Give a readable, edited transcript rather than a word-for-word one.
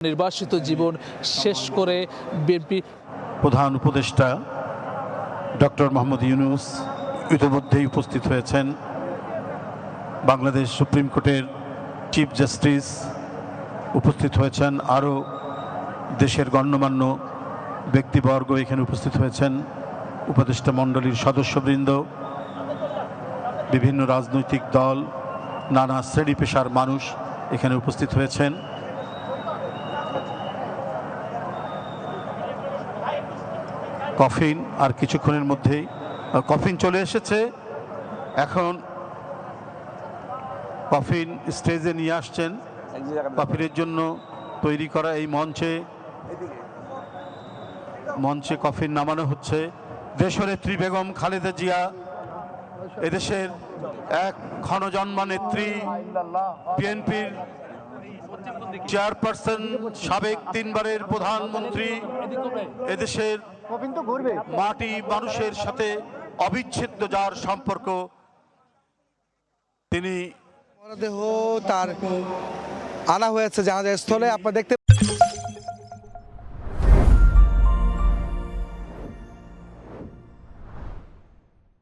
নির্বাসিত জীবন শেষ করে বিএনপি প্রধান উপদেষ্টা ডক্টর মোহাম্মদ ইউনূস ইতিমধ্যেই উপস্থিত হয়েছেন। বাংলাদেশ সুপ্রিম কোর্টের চিফ জাস্টিস উপস্থিত হয়েছেন। আরও দেশের গণ্যমান্য ব্যক্তিবর্গ এখানে উপস্থিত হয়েছেন। উপদেষ্টা মণ্ডলীর সদস্যবৃন্দ, বিভিন্ন রাজনৈতিক দল, নানা শ্রেণী পেশার মানুষ এখানে উপস্থিত হয়েছেন। কফিন আর কিছুক্ষণের মধ্যেই কফিন চলে এসেছে। এখন কফিন স্টেজে নিয়ে আসছেন। কফিনের জন্য তৈরি করা এই মঞ্চে কফিন নামানো হচ্ছে। দেশনেত্রী বেগম খালেদা জিয়া এদেশের এক ক্ষণজন্মা নেত্রী, বিএনপির চেয়ারপারসন, সাবেক 3 বারের প্রধানমন্ত্রী, এদেশের মাটি মানুষের সাথে অবিচ্ছেদ্য যার সম্পর্ক, তিনি মরদেহ তার আনা হয়েছে জানাজা স্থলে। আপনারা দেখতে